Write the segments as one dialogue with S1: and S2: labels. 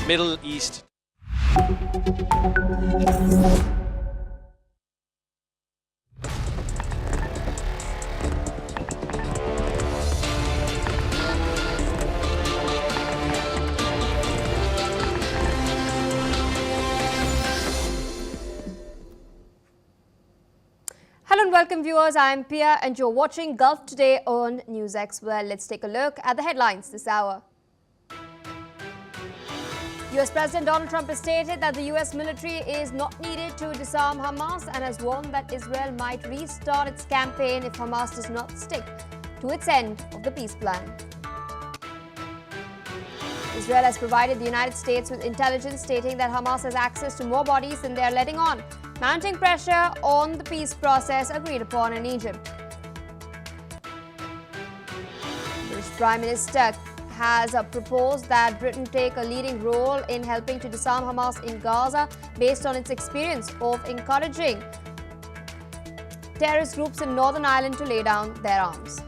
S1: Middle East.
S2: Hello and welcome viewers, I am Pia and you're watching Gulf Today on NewsX. Well, let's take a look at the headlines this hour. US President Donald Trump has stated that the US military is not needed to disarm Hamas and has warned that Israel might restart its campaign if Hamas does not stick to its end of the peace plan. Israel has provided the United States with intelligence stating that Hamas has access to more bodies than they are letting on, mounting pressure on the peace process agreed upon in Egypt. The British Prime Minister has proposed that Britain take a leading role in helping to disarm Hamas in Gaza based on its experience of encouraging terrorist groups in Northern Ireland to lay down their arms.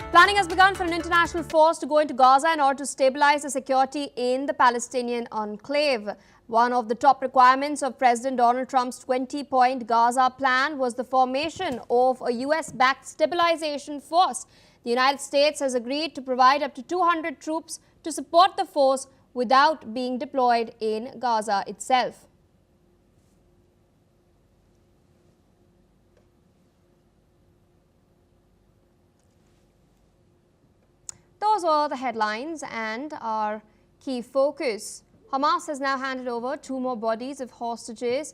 S2: Planning has begun for an international force to go into Gaza in order to stabilize the security in the Palestinian enclave. One of the top requirements of President Donald Trump's 20-point Gaza plan was the formation of a US-backed stabilization force. The United States has agreed to provide up to 200 troops to support the force without being deployed in Gaza itself. Those were the headlines and our key focus. Hamas has now handed over 2 more bodies of hostages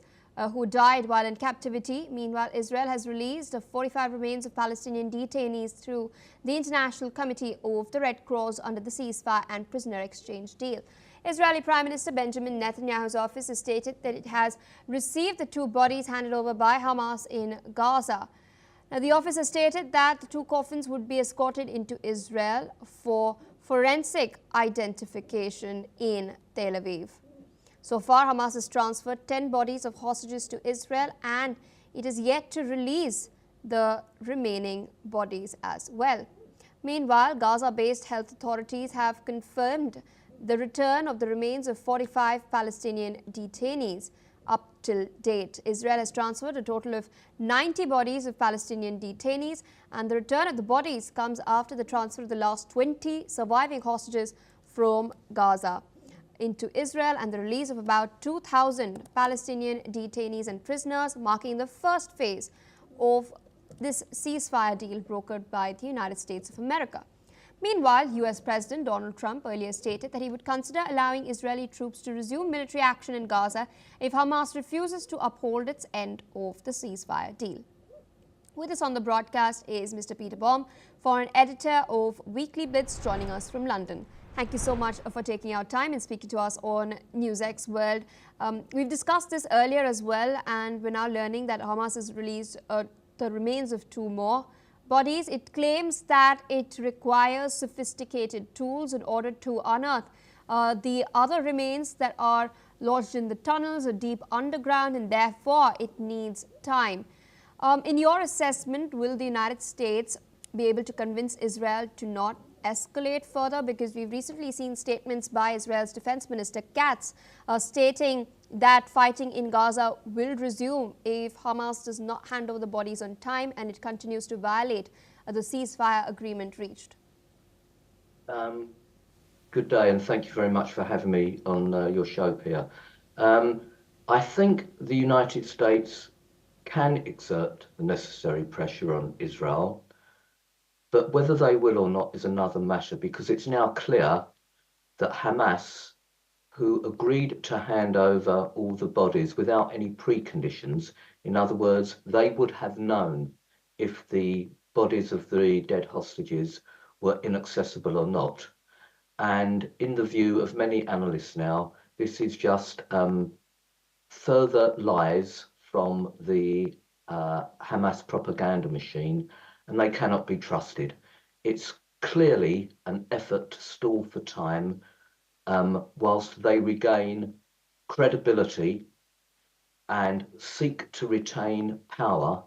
S2: who died while in captivity. Meanwhile, Israel has released 45 remains of Palestinian detainees through the International Committee of the Red Cross under the ceasefire and prisoner exchange deal. Israeli Prime Minister Benjamin Netanyahu's office has stated that it has received the 2 bodies handed over by Hamas in Gaza. Now, the office has stated that the 2 coffins would be escorted into Israel for forensic identification in Tel Aviv. So far, Hamas has transferred 10 bodies of hostages to Israel and it is yet to release the remaining bodies as well. Meanwhile, Gaza-based health authorities have confirmed the return of the remains of 45 Palestinian detainees. Up till date, Israel has transferred a total of 90 bodies of Palestinian detainees, and the return of the bodies comes after the transfer of the last 20 surviving hostages from Gaza into Israel and the release of about 2,000 Palestinian detainees and prisoners, marking the first phase of this ceasefire deal brokered by the United States of America. Meanwhile, US President Donald Trump earlier stated that he would consider allowing Israeli troops to resume military action in Gaza if Hamas refuses to uphold its end of the ceasefire deal. With us on the broadcast is Mr. Peter Baum, foreign editor of Weekly Blitz, joining us from London. Thank you so much for taking our time and speaking to us on NewsX World. We've discussed this earlier as well, and we're now learning that Hamas has released the remains of 2 more bodies. It claims that it requires sophisticated tools in order to unearth the other remains that are lodged in the tunnels or deep underground, and therefore it needs time. In your assessment, will the United States be able to convince Israel to not escalate further? Because we've recently seen statements by Israel's Defense Minister Katz stating that fighting in Gaza will resume if Hamas does not hand over the bodies on time and it continues to violate the ceasefire agreement reached.
S3: Good day, and thank you very much for having me on your show, Pia. I think the United States can exert the necessary pressure on Israel, but whether they will or not is another matter, because it's now clear that Hamas, who agreed to hand over all the bodies without any preconditions, in other words, they would have known if the bodies of the dead hostages were inaccessible or not. And in the view of many analysts now, this is just further lies from the Hamas propaganda machine, and they cannot be trusted. It's clearly an effort to stall for time whilst they regain credibility and seek to retain power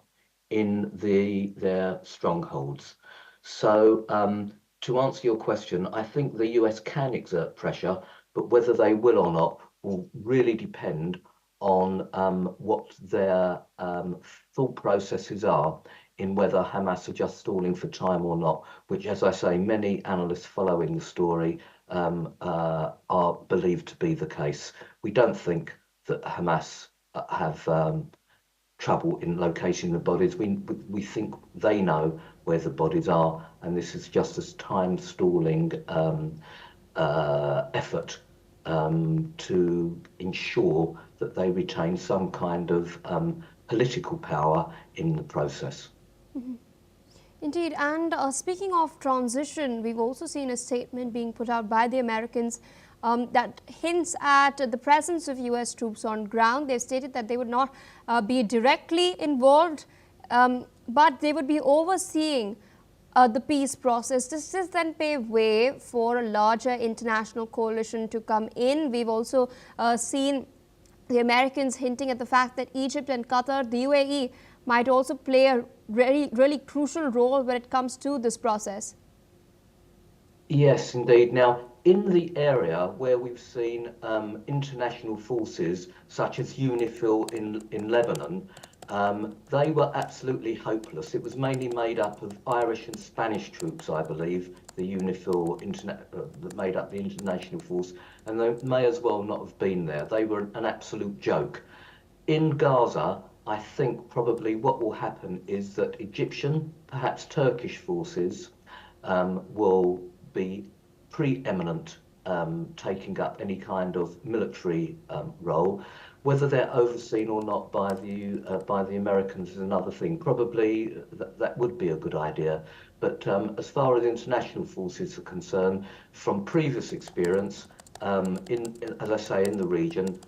S3: in their strongholds. So, to answer your question, I think the US can exert pressure, but whether they will or not will really depend on what their thought processes are in whether Hamas are just stalling for time or not, which, as I say, many analysts following the story are believed to be the case. We don't think that Hamas have trouble in locating the bodies. We think they know where the bodies are, and this is just a time stalling effort to ensure that they retain some kind of political power in the process.
S2: Indeed, and speaking of transition, we've also seen a statement being put out by the Americans that hints at the presence of US troops on ground. They've stated that they would not be directly involved, but they would be overseeing the peace process. This does then pave way for a larger international coalition to come in. We've also seen the Americans hinting at the fact that Egypt and Qatar, the UAE, might also play a really crucial role when it comes to this process.
S3: Yes, indeed. Now, in the area where we've seen international forces such as UNIFIL in Lebanon, they were absolutely hopeless. It was mainly made up of Irish and Spanish troops, I believe, the UNIFIL that made up the international force, and they may as well not have been there. They were an absolute joke. In Gaza, I think probably what will happen is that Egyptian, perhaps Turkish forces will be preeminent taking up any kind of military role. Whether they're overseen or not by the Americans is another thing. Probably that would be a good idea. But as far as international forces are concerned, from previous experience, as I say, in the region,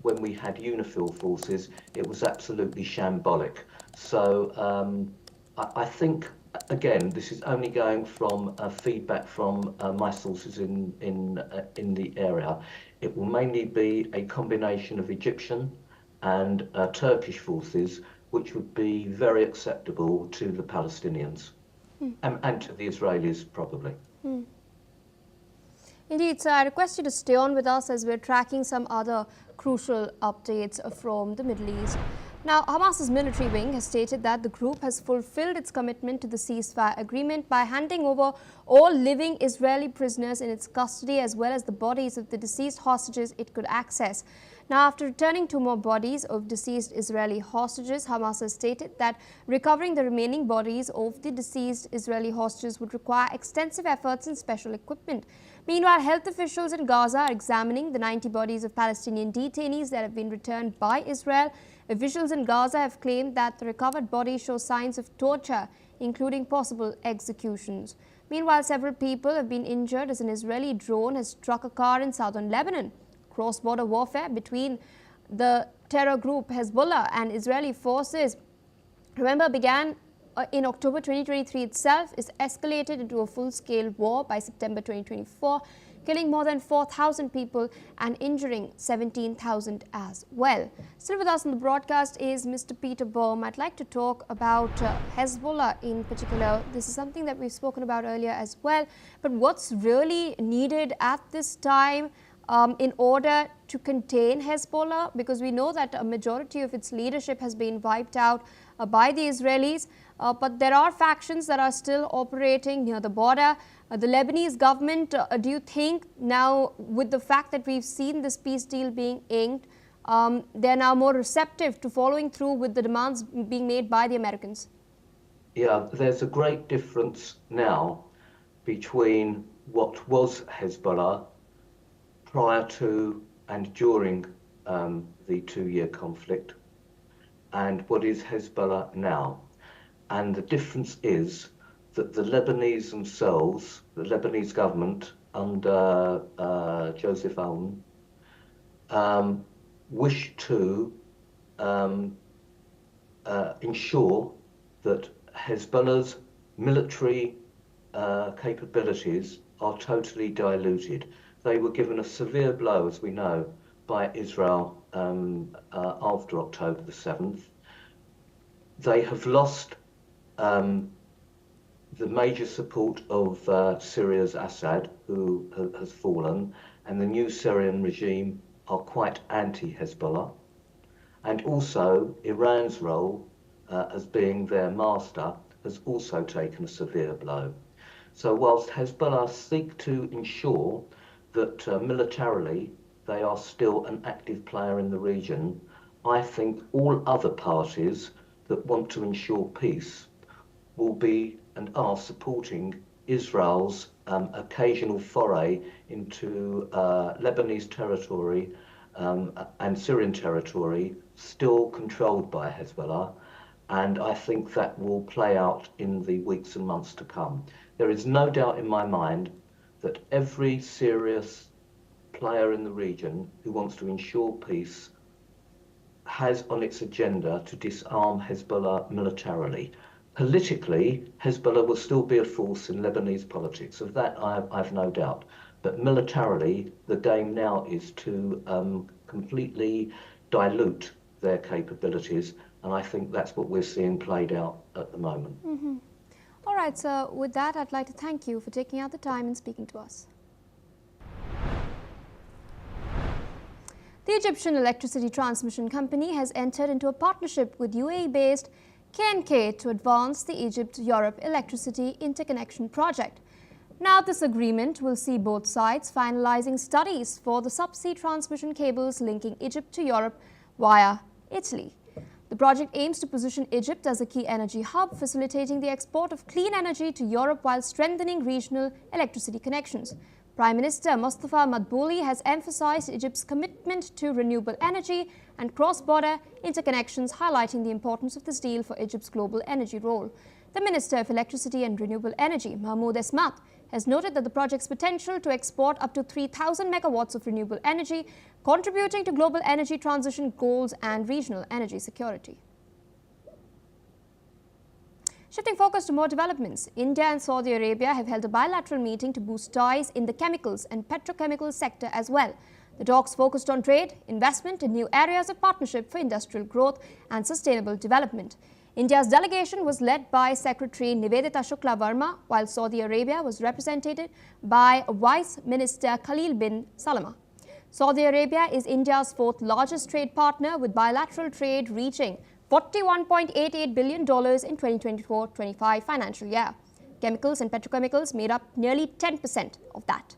S3: when we had UNIFIL forces, it was absolutely shambolic. So I think, again, this is only going from feedback from my sources in the area. It will mainly be a combination of Egyptian and Turkish forces, which would be very acceptable to the Palestinians and to the Israelis, probably.
S2: Indeed, so I request you to stay on with us as we're tracking some other crucial updates from the Middle East. Now, Hamas's military wing has stated that the group has fulfilled its commitment to the ceasefire agreement by handing over all living Israeli prisoners in its custody, as well as the bodies of the deceased hostages it could access. Now, after returning 2 more bodies of deceased Israeli hostages, Hamas has stated that recovering the remaining bodies of the deceased Israeli hostages would require extensive efforts and special equipment. Meanwhile, health officials in Gaza are examining the 90 bodies of Palestinian detainees that have been returned by Israel. Officials in Gaza have claimed that the recovered bodies show signs of torture, including possible executions. Meanwhile, several people have been injured as an Israeli drone has struck a car in southern Lebanon. Cross-border warfare between the terror group Hezbollah and Israeli forces, remember, began in October 2023 itself, is escalated into a full-scale war by September 2024, killing more than 4,000 people and injuring 17,000 as well. Still with us on the broadcast is Mr. Peter Boehm. I'd like to talk about Hezbollah in particular. This is something that we've spoken about earlier as well, but what's really needed at this time in order to contain Hezbollah, because we know that a majority of its leadership has been wiped out by the Israelis, but there are factions that are still operating near the border. The Lebanese government, do you think now, with the fact that we've seen this peace deal being inked, they're now more receptive to following through with the demands being made by the Americans?
S3: Yeah, there's a great difference now between what was Hezbollah prior to and during the 2-year conflict and what is Hezbollah now. And the difference is that the Lebanese themselves, the Lebanese government under Joseph Aoun, wish to ensure that Hezbollah's military capabilities are totally diluted. They were given a severe blow, as we know, by Israel after October the 7th. They have lost the major support of Syria's Assad, who has fallen, and the new Syrian regime are quite anti-Hezbollah. And also Iran's role as being their master has also taken a severe blow. So whilst Hezbollah seek to ensure that militarily they are still an active player in the region, I think all other parties that want to ensure peace will be and are supporting Israel's occasional foray into Lebanese territory and Syrian territory still controlled by Hezbollah, and I think that will play out in the weeks and months to come. There is no doubt in my mind that every serious player in the region who wants to ensure peace has on its agenda to disarm Hezbollah militarily. Politically, Hezbollah will still be a force in Lebanese politics. Of that, I've no doubt. But militarily, the game now is to completely dilute their capabilities, and I think that's what we're seeing played out at the moment.
S2: All right, so with that, I'd like to thank you for taking out the time and speaking to us. The Egyptian Electricity Transmission Company has entered into a partnership with UAE-based K&K to advance the Egypt-Europe Electricity Interconnection Project. Now, this agreement will see both sides finalizing studies for the subsea transmission cables linking Egypt to Europe via Italy. The project aims to position Egypt as a key energy hub, facilitating the export of clean energy to Europe while strengthening regional electricity connections. Prime Minister Mustafa Madbouli has emphasized Egypt's commitment to renewable energy and cross-border interconnections, highlighting the importance of this deal for Egypt's global energy role. The Minister of Electricity and Renewable Energy, Mahmoud Esmat, has noted that the project's potential to export up to 3,000 megawatts of renewable energy, contributing to global energy transition goals and regional energy security. Shifting focus to more developments, India and Saudi Arabia have held a bilateral meeting to boost ties in the chemicals and petrochemical sector as well. The talks focused on trade, investment and new areas of partnership for industrial growth and sustainable development. India's delegation was led by Secretary Nivedita Shukla Verma, while Saudi Arabia was represented by Vice Minister Khalil bin Salama. Saudi Arabia is India's fourth largest trade partner, with bilateral trade reaching $41.88 billion in 2024-25 financial year. Chemicals and petrochemicals made up nearly 10% of that.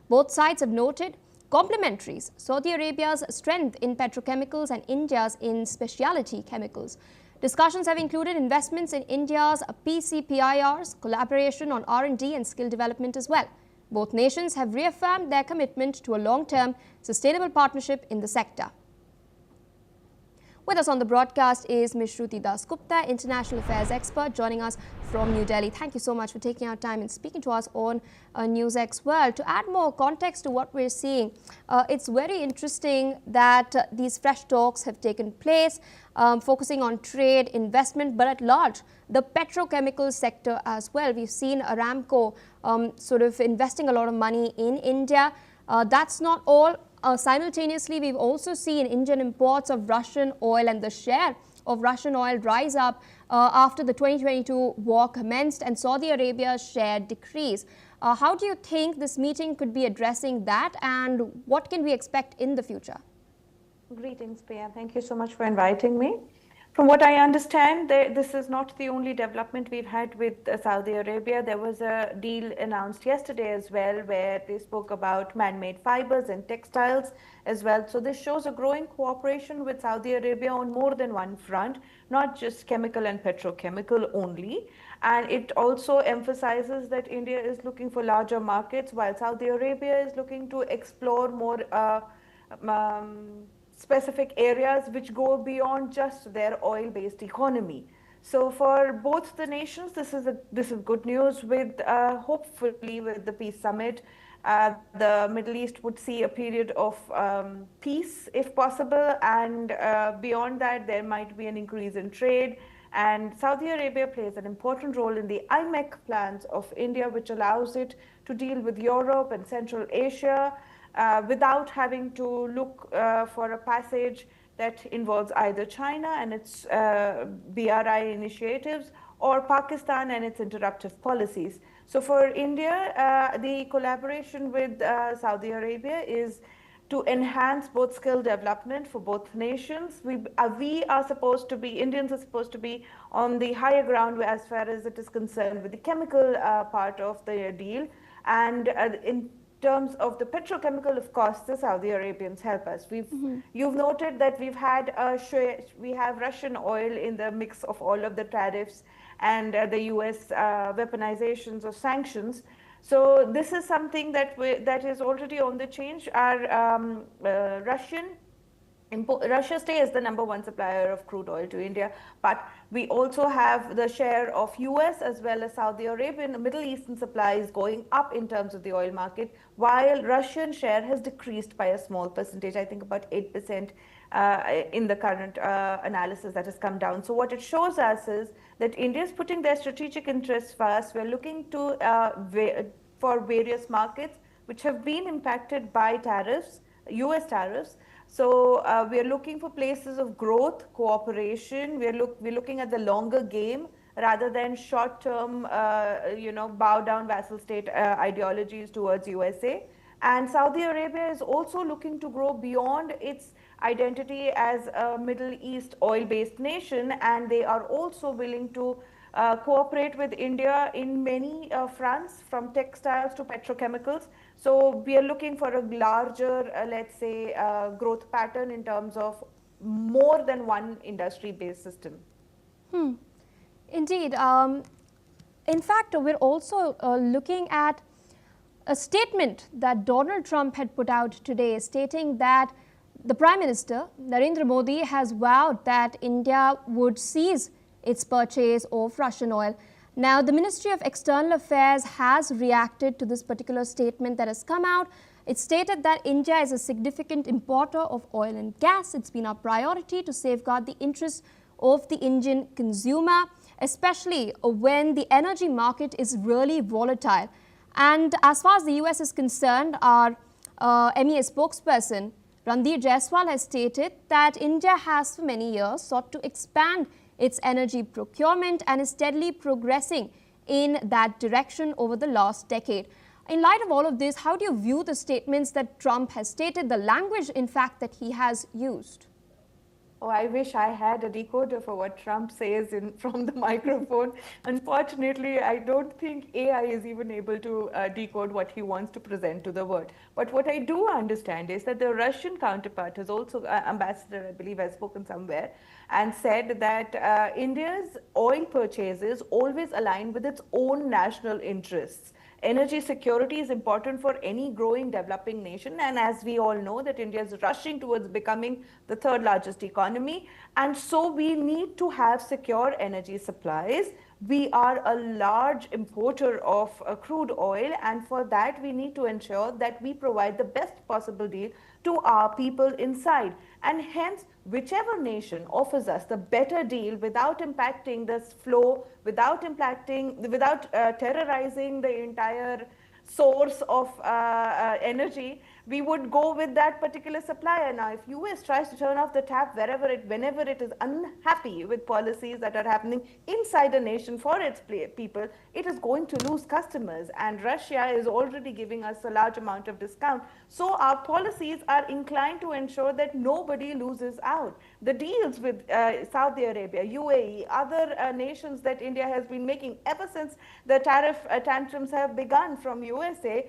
S2: Both sides have noted complementaries: Saudi Arabia's strength in petrochemicals and India's in specialty chemicals. Discussions have included investments in India's PCPIRs, collaboration on R&D and skill development as well. Both nations have reaffirmed their commitment to a long-term sustainable partnership in the sector. With us on the broadcast is Ms. Shruti Das Gupta, International Affairs expert, joining us from New Delhi. Thank you so much for taking our time and speaking to us on NewsX World. To add more context to what we're seeing, it's very interesting that these fresh talks have taken place, focusing on trade, investment, but at large, the petrochemical sector as well. We've seen Aramco sort of investing a lot of money in India. That's not all. Simultaneously, we've also seen Indian imports of Russian oil and the share of Russian oil rise up after the 2022 war commenced and Saudi Arabia's share decrease. How do you think this meeting could be addressing that, and what can we expect in the future?
S4: Greetings, Priya. Thank you so much for inviting me. From what I understand, this is not the only development we've had with Saudi Arabia. There was a deal announced yesterday as well, where they spoke about man-made fibers and textiles as well. So this shows a growing cooperation with Saudi Arabia on more than one front, not just chemical and petrochemical only. And it also emphasizes that India is looking for larger markets, while Saudi Arabia is looking to explore more specific areas which go beyond just their oil-based economy. So for both the nations, this is good news. With hopefully with the peace summit, the Middle East would see a period of peace if possible, and beyond that there might be an increase in trade. And Saudi Arabia plays an important role in the IMEC plans of India, which allows it to deal with Europe and Central Asia. without having to look for a passage that involves either China and its BRI initiatives or Pakistan and its interruptive policies. So for India, the collaboration with Saudi Arabia is to enhance both skill development for both nations. We are supposed to be, Indians are supposed to be on the higher ground as far as it is concerned with the chemical part of the deal. And in terms of the petrochemical, of course, the Saudi Arabians help us. You've noted that we have Russian oil in the mix of all of the tariffs and the US weaponizations of sanctions. So this is something that is already on the change. Our Russia stays the #1 supplier of crude oil to India, but we also have the share of US as well as Saudi Arabian, Middle Eastern supplies going up in terms of the oil market, while Russian share has decreased by a small percentage, I think about 8% in the current analysis that has come down. So what it shows us is that India is putting their strategic interests first. We're looking to for various markets which have been impacted by tariffs, US tariffs. So we are looking for places of growth, cooperation. We're looking at the longer game rather than short-term, bow down vassal state ideologies towards USA. And Saudi Arabia is also looking to grow beyond its identity as a Middle East oil-based nation, and they are also willing to cooperate with India in many fronts, from textiles to petrochemicals. So we are looking for a larger, let's say, growth pattern in terms of more than one industry-based system.
S2: Indeed. In fact, we're also looking at a statement that Donald Trump had put out today, stating that the Prime Minister, Narendra Modi, has vowed that India would cease its purchase of Russian oil. Now, the Ministry of External Affairs has reacted to this particular statement that has come out. It stated that India is a significant importer of oil and gas. It's been our priority to safeguard the interests of the Indian consumer, especially when the energy market is really volatile. And as far as the US is concerned, our MEA spokesperson Randir Jaiswal has stated that India has for many years sought to expand its energy procurement and is steadily progressing in that direction over the last decade. In light of all of this, how do you view the statements that Trump has stated, the language, in fact, that he has used?
S4: Oh, I wish I had a decoder for what Trump says from the microphone. Unfortunately, I don't think AI is even able to decode what he wants to present to the world. But what I do understand is that the Russian counterpart has also, ambassador, I believe, has spoken somewhere and said that India's oil purchases always align with its own national interests. Energy security is important for any growing developing nation, and as we all know that India is rushing towards becoming the third largest economy, and so we need to have secure energy supplies. We are a large importer of crude oil, and for that we need to ensure that we provide the best possible deal to our people inside, and hence whichever nation offers us the better deal without impacting this flow, without terrorizing the entire source of energy, we would go with that particular supplier. Now, if US tries to turn off the tap whenever it is unhappy with policies that are happening inside a nation for its people, it is going to lose customers. And Russia is already giving us a large amount of discount. So our policies are inclined to ensure that nobody loses out. The deals with Saudi Arabia, UAE, other nations that India has been making ever since the tariff tantrums have begun from USA,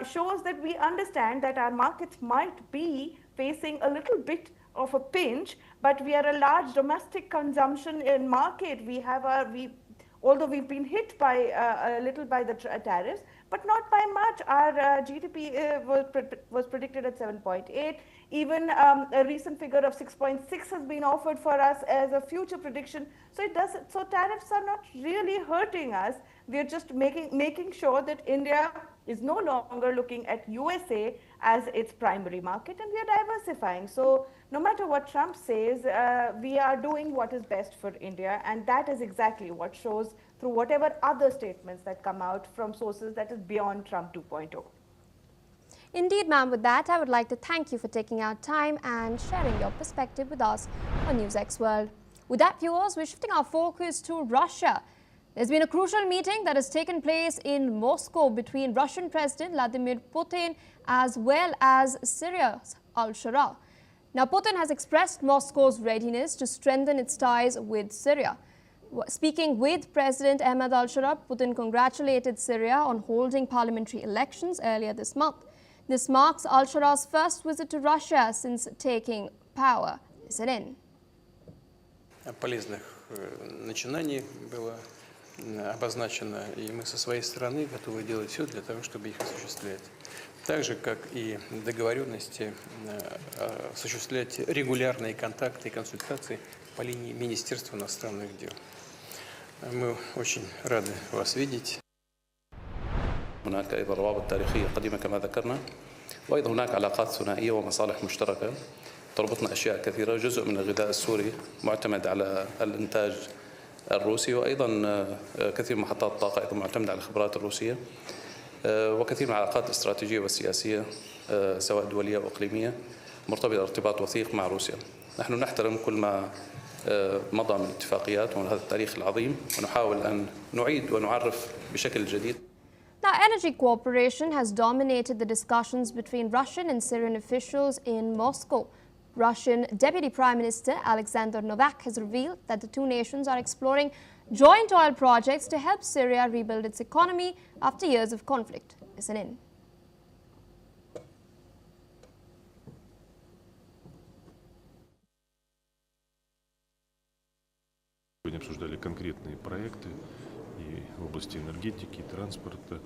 S4: shows that we understand that our markets might be facing a little bit of a pinch, but we are a large domestic consumption in market. Although we've been hit by a little by the tariffs, but not by much. Our GDP was predicted at 7.8. Even a recent figure of 6.6 has been offered for us as a future prediction. So so tariffs are not really hurting us. We are just making sure that India is no longer looking at USA as its primary market, and we are diversifying. So no matter what Trump says, we are doing what is best for India, and that is exactly what shows through whatever other statements that come out from sources that is beyond Trump 2.0.
S2: Indeed, ma'am, with that, I would like to thank you for taking out time and sharing your perspective with us on NewsX World. With that, viewers, we're shifting our focus to Russia. There's been a crucial meeting that has taken place in Moscow between Russian President Vladimir Putin as well as Syria's al-Shara. Now, Putin has expressed Moscow's readiness to strengthen its ties with Syria. Speaking with President Ahmed al-Shara, Putin congratulated Syria on holding parliamentary elections earlier this month. This marks al-Shara's first visit to Russia since taking power. Listen in.
S5: Полезных начинаний было обозначено, и мы со своей стороны готовы делать все для того, чтобы их осуществлять. Так же, как и договоренности осуществлять регулярные контакты и консультации по линии Министерства иностранных дел. Мы очень рады вас видеть.
S6: هناك أيضا روابط تاريخية قديمة كما ذكرنا، وأيضا هناك علاقات ثنائية ومصالح مشتركة تربطنا أشياء كثيرة. جزء من الغذاء السوري معتمد على الإنتاج الروسي، وأيضا كثير من محطات الطاقة أيضا معتمدة على الخبرات الروسية، وكثير من العلاقات الاستراتيجية والسياسية سواء دولية أو إقليمية مرتبطة ارتباط وثيق مع روسيا. نحن نحترم كل ما مضى من اتفاقيات ومن هذا التاريخ العظيم، ونحاول أن نعيد ونعرف بشكل جديد.
S2: Now, energy cooperation has dominated the discussions between Russian and Syrian officials in Moscow. Russian Deputy Prime Minister Alexander Novak has revealed that the two nations are exploring joint oil projects to help Syria rebuild its economy after years of conflict. Listen in.
S7: Сегодня обсуждали конкретные проекты и в области энергетики, и транспорта,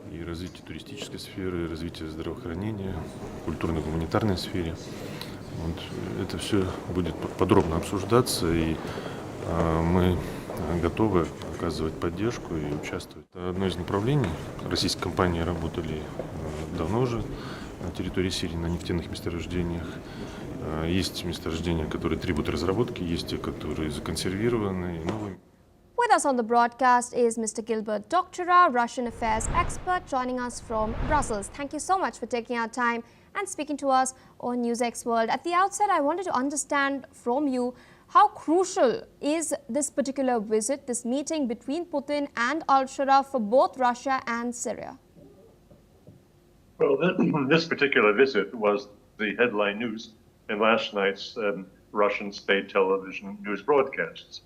S7: и развития туристической сферы, и развития здравоохранения, культурно-гуманитарной сфере. Вот, это все будет подробно обсуждаться, и мы готовы оказывать поддержку и участвовать. Это одно из направлений. Российские компании работали давно уже на территории Сирии, на нефтяных месторождениях. Есть месторождения, которые требуют разработки, есть те, которые законсервированы, новые.
S2: With us on the broadcast is Mr. Gilbert Doctora, Russian affairs expert, joining us from Brussels. Thank you so much for taking our time and speaking to us on NewsX World. At the outset, I wanted to understand from you how crucial is this particular visit, this meeting between Putin and al-Shara for both Russia and Syria?
S8: Well, this particular visit was the headline news in last night's Russian state television news broadcasts.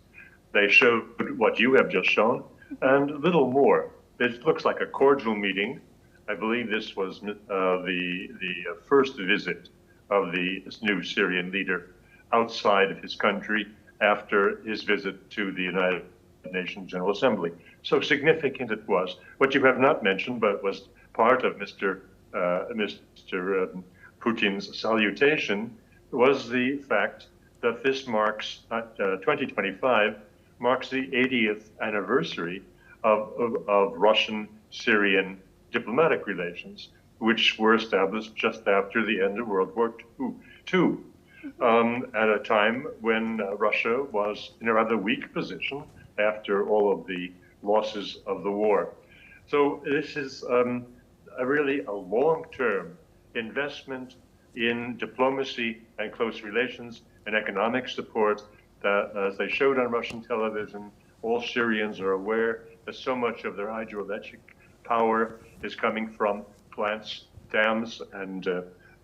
S8: They showed what you have just shown and a little more. It looks like a cordial meeting. I believe this was the first visit of the new Syrian leader outside of his country after his visit to the United Nations General Assembly. So significant it was. What you have not mentioned, but was part of Mr. Putin's salutation, was the fact that this marks 2025 marks the 80th anniversary of Russian-Syrian diplomatic relations, which were established just after the end of World War II, at a time when Russia was in a rather weak position after all of the losses of the war. So this is really a long-term investment in diplomacy and close relations and economic support that, as they showed on Russian television, all Syrians are aware that so much of their hydroelectric power is coming from plants, dams, and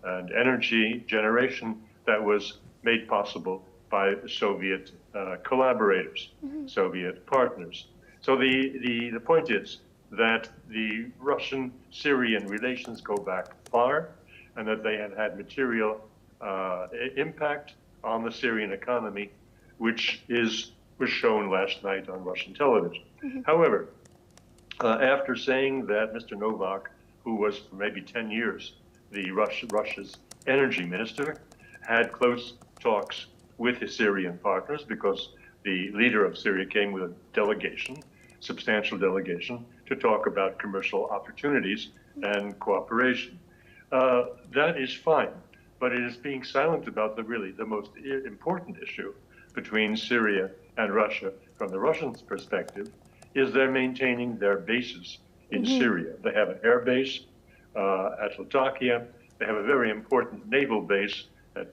S8: energy generation that was made possible by Soviet collaborators, Soviet partners. So the point is that the Russian-Syrian relations go back far, and that they have had material impact on the Syrian economy, which was shown last night on Russian television. However, after saying that Mr. Novak, who was for maybe 10 years Russia's energy minister, had close talks with his Syrian partners, because the leader of Syria came with a delegation, substantial delegation, to talk about commercial opportunities and cooperation. That is fine, but it is being silent about the most important issue between Syria and Russia from the Russians' perspective, is they're maintaining their bases in Syria. They have an air base at Latakia. They have a very important naval base at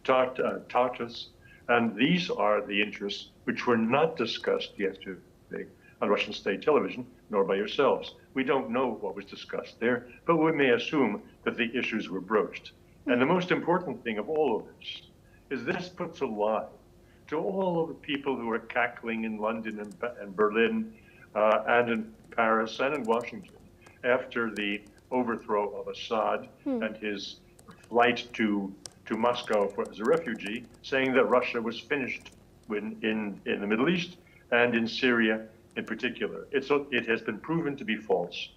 S8: Tartus. And these are the interests which were not discussed yesterday on Russian state television, nor by yourselves. We don't know what was discussed there, but we may assume that the issues were broached. And the most important thing of all of this puts a lie to all of the people who are cackling in London and Berlin and in Paris and in Washington after the overthrow of Assad and his flight to Moscow as a refugee, saying that Russia was finished in the Middle East and in Syria in particular. It has been proven to be false.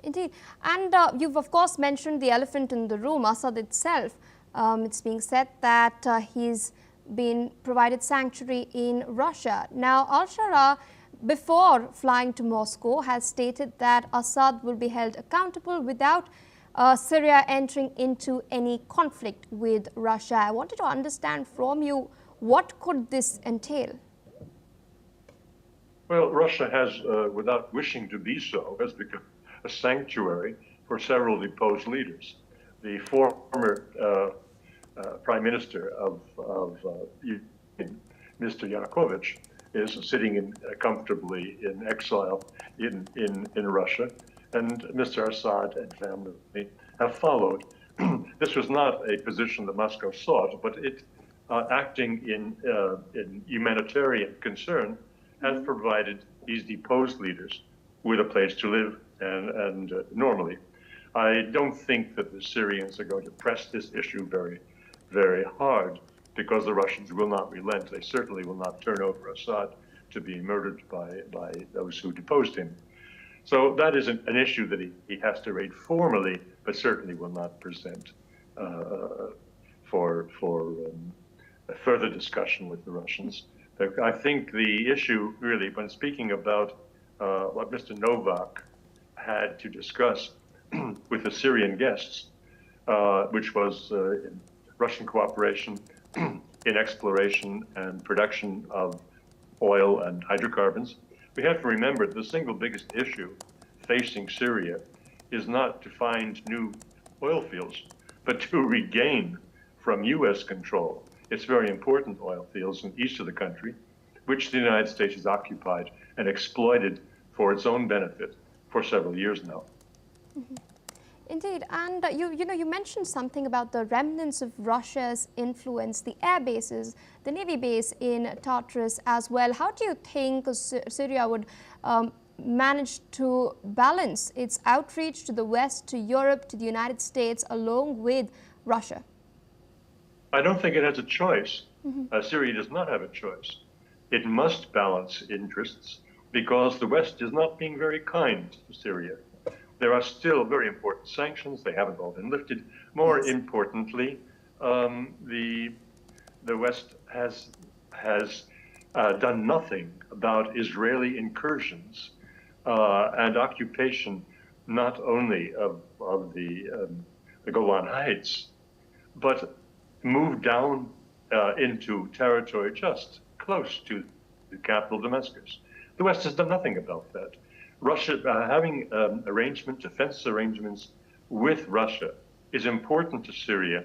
S2: Indeed. And you've, of course, mentioned the elephant in the room, Assad itself. It's being said that he's been provided sanctuary in Russia. Now, al-Shara, before flying to Moscow, has stated that Assad will be held accountable without Syria entering into any conflict with Russia. I wanted to understand from you, what could this entail?
S8: Well, Russia has, without wishing to be so, has become a sanctuary for several deposed leaders. The former Prime Minister of Ukraine, Mr. Yanukovych, is sitting comfortably in exile in Russia, and Mr. Assad and family have followed. This was not a position that Moscow sought, but it, acting in humanitarian concern, has provided these deposed leaders with a place to live and normally. I don't think that the Syrians are going to press this issue very, very hard, because the Russians will not relent. They certainly will not turn over Assad to be murdered by those who deposed him. So that is an issue that he has to raise formally, but certainly will not present for a further discussion with the Russians. I think the issue really, when speaking about what Mr. Novak had to discuss with the Syrian guests, which was in Russian cooperation in exploration and production of oil and hydrocarbons, we have to remember the single biggest issue facing Syria is not to find new oil fields, but to regain from U.S. control its very important oil fields in the east of the country, which the United States has occupied and exploited for its own benefit for several years now.
S2: Mm-hmm. Indeed, and you mentioned something about the remnants of Russia's influence, the air bases, the navy base in Tartus as well. How do you think Syria would manage to balance its outreach to the West, to Europe, to the United States, along with Russia?
S8: I don't think it has a choice. Syria does not have a choice. It must balance interests because the West is not being very kind to Syria. There are still very important sanctions. They haven't all been lifted. More importantly, the West has done nothing about Israeli incursions and occupation, not only of the Golan Heights, but moved down into territory just close to the capital, Damascus. The West has done nothing about that. Russia, having defense arrangements with Russia is important to Syria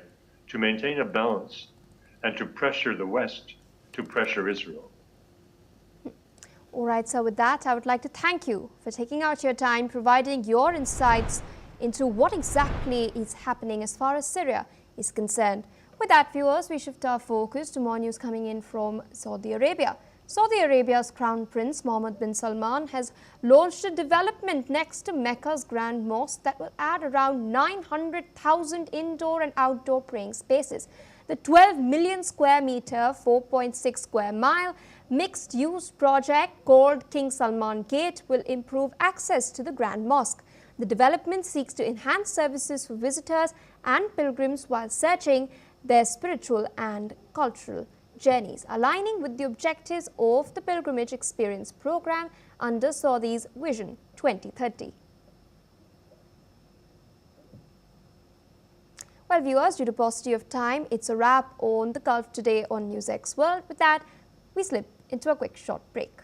S8: to maintain a balance and to pressure the West to pressure Israel.
S2: All right, so with that, I would like to thank you for taking out your time, providing your insights into what exactly is happening as far as Syria is concerned. With that, viewers, we shift our focus to more news coming in from Saudi Arabia. Saudi Arabia's Crown Prince Mohammed bin Salman has launched a development next to Mecca's Grand Mosque that will add around 900,000 indoor and outdoor praying spaces. The 12 million square meter, 4.6 square mile mixed-use project called King Salman Gate will improve access to the Grand Mosque. The development seeks to enhance services for visitors and pilgrims while searching their spiritual and cultural journeys, aligning with the objectives of the Pilgrimage Experience Program under Saudi's Vision 2030. Well, viewers, due to paucity of time, it's a wrap on the Gulf today on NewsX World. With that, we slip into a quick short break.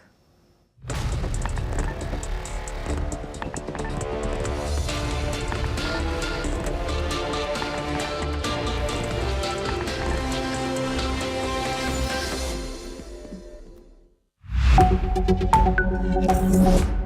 S2: Thank you.